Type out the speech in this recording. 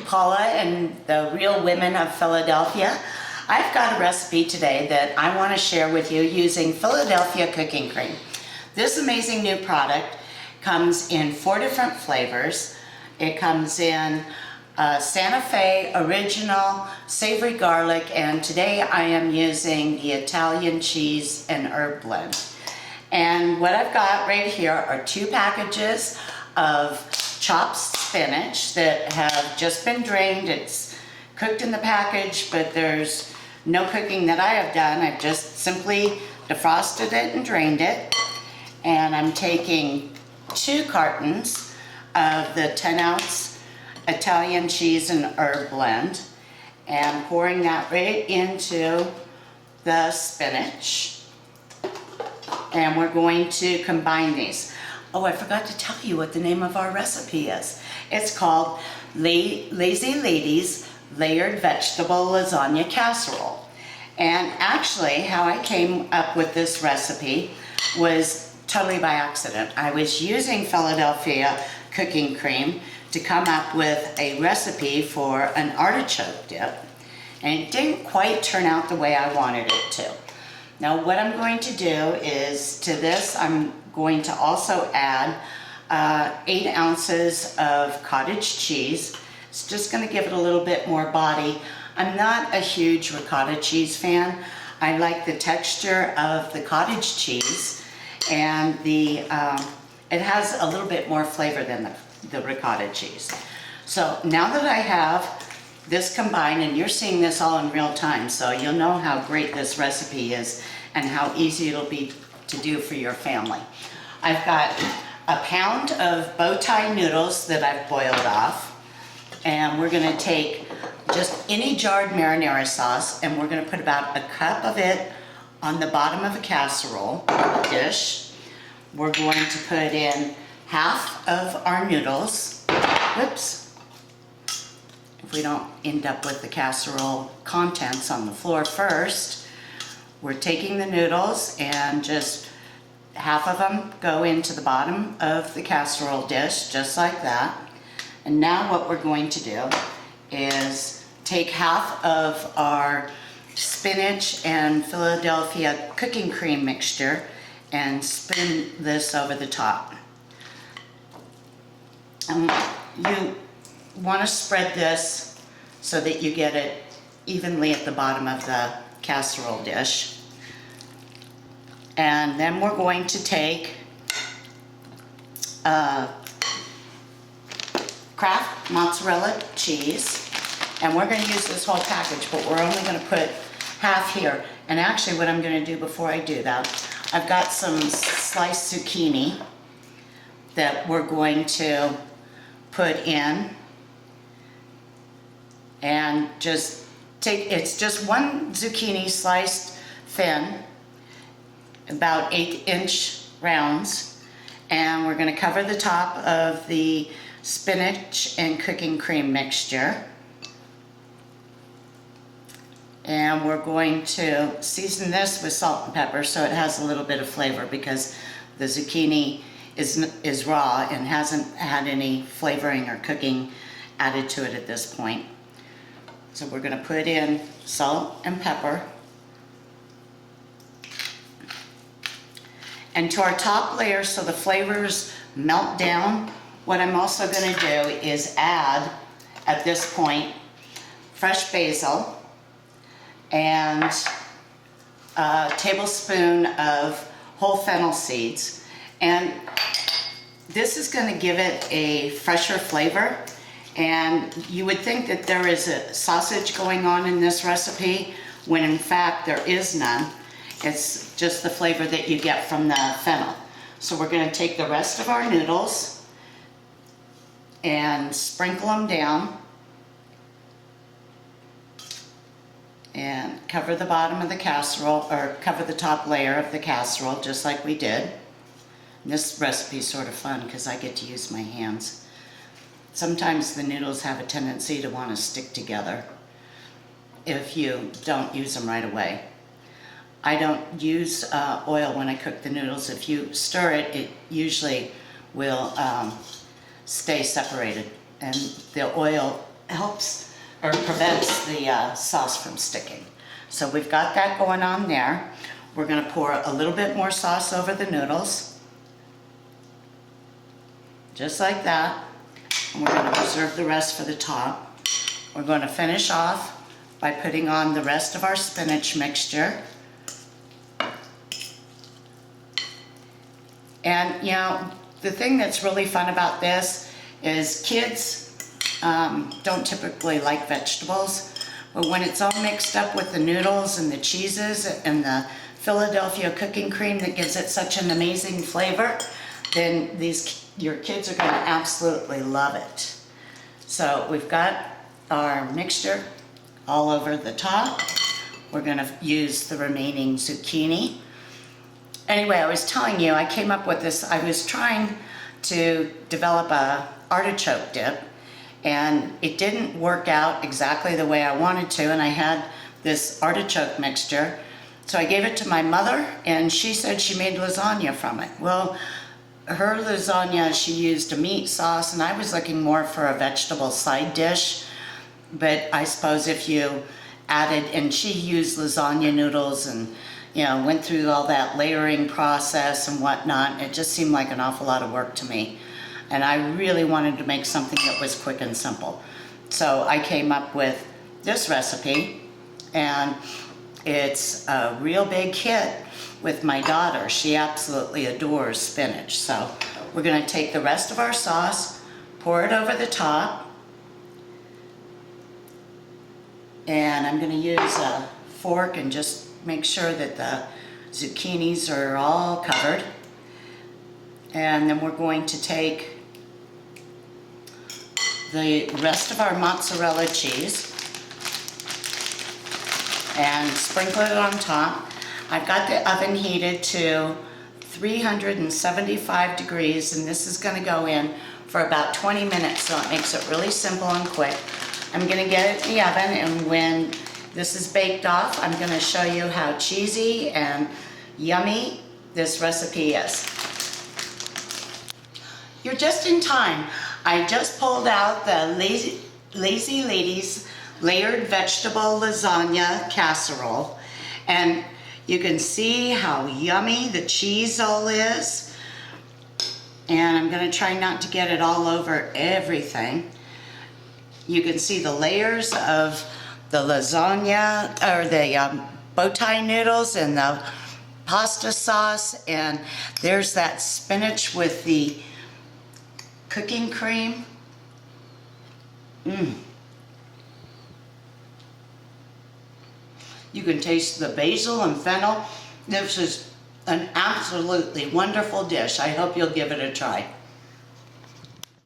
Paula and the Real Women of Philadelphia. I've got a recipe today that I want to share with you using Philadelphia cooking cream. This amazing new product comes in 4 different flavors. It comes in Santa Fe, original, savory garlic, and today I am using the Italian cheese and herb blend. And what I've got right here are 2 packages of chopped spinach that have just been drained. It's cooked in the package, but there's no cooking that I have done. I've just simply defrosted it and drained it. And I'm taking 2 cartons of the 10-ounce Italian cheese and herb blend and pouring that right into the spinach. And we're going to combine these. Oh, I forgot to tell you what the name of our recipe is. It's called Lazy Lady's Layered Vegetable Lasagna Casserole. And actually, how I came up with this recipe was totally by accident. I was using Philadelphia cooking cream to come up with a recipe for an artichoke dip, and it didn't quite turn out the way I wanted it to. Now what I'm going to do is, to this I'm going to also add 8 ounces of cottage cheese. It's just going to give it a little bit more body. I'm not a huge ricotta cheese fan. I like the texture of the cottage cheese, and it has a little bit more flavor than the ricotta cheese. So now that I have this combined, and you're seeing this all in real time, so you'll know how great this recipe is and how easy it'll be to do for your family. I've got a pound of bow tie noodles that I've boiled off, and we're going to take just any jarred marinara sauce, and we're going to put about a cup of it on the bottom of a casserole dish. We're going to put in half of our noodles. Whoops. If we don't end up with the casserole contents on the floor first, we're taking the noodles and just half of them go into the bottom of the casserole dish, just like that. And now what we're going to do is take half of our spinach and Philadelphia cooking cream mixture and spin this over the top. You want to spread this so that you get it evenly at the bottom of the casserole dish. And then we're going to take Kraft mozzarella cheese, and we're going to use this whole package, but we're only going to put half here. And actually what I'm going to do before I do that, I've got some sliced zucchini that we're going to put in, and it's just 1 zucchini sliced thin, about 8-inch rounds, and we're going to cover the top of the spinach and cooking cream mixture, and we're going to season this with salt and pepper so it has a little bit of flavor, because the zucchini is raw and hasn't had any flavoring or cooking added to it at this point. So we're going to put in salt and pepper. And to our top layer, so the flavors melt down, what I'm also going to do is add, at this point, fresh basil and a tablespoon of whole fennel seeds. And this is going to give it a fresher flavor. And you would think that there is a sausage going on in this recipe, when in fact there is none. It's just the flavor that you get from the fennel. So we're going to take the rest of our noodles and sprinkle them down and cover the bottom of the casserole, or cover the top layer of the casserole, just like we did. And this recipe is sort of fun because I get to use my hands. Sometimes the noodles have a tendency to want to stick together if you don't use them right away. I don't use oil when I cook the noodles. If you stir it, it usually will stay separated, and the oil helps or prevents the sauce from sticking. So we've got that going on there. We're going to pour a little bit more sauce over the noodles, just like that. And we're going to reserve the rest for the top. We're going to finish off by putting on the rest of our spinach mixture. And you know, the thing that's really fun about this is kids don't typically like vegetables, but when it's all mixed up with the noodles and the cheeses and the Philadelphia cooking cream that gives it such an amazing flavor, then your kids are going to absolutely love it. So we've got our mixture all over the top. We're going to use the remaining zucchini. Anyway, I was telling you, I came up with this. I was trying to develop a artichoke dip, and it didn't work out exactly the way I wanted to, and I had this artichoke mixture. So I gave it to my mother, and she said she made lasagna from it. Well, her lasagna, she used a meat sauce, and I was looking more for a vegetable side dish. But I suppose if you added, and she used lasagna noodles and, you know, went through all that layering process and whatnot, it just seemed like an awful lot of work to me. And I really wanted to make something that was quick and simple. So I came up with this recipe, and it's a real big hit with my daughter. She absolutely adores spinach. So we're going to take the rest of our sauce, pour it over the top, and I'm going to use a fork and just make sure that the zucchinis are all covered. And then we're going to take the rest of our mozzarella cheese and sprinkle it on top. I've got the oven heated to 375 degrees, and this is going to go in for about 20 minutes, so it makes it really simple and quick. I'm going to get it in the oven, and when this is baked off, I'm going to show you how cheesy and yummy this recipe is. You're just in time. I just pulled out the Lazy Lady's layered vegetable lasagna casserole, and you can see how yummy the cheese all is. And I'm going to try not to get it all over everything. You can see the layers of the lasagna, or the bow tie noodles, and the pasta sauce, and there's that spinach with the cooking cream. You can taste the basil and fennel. This is an absolutely wonderful dish. I hope you'll give it a try.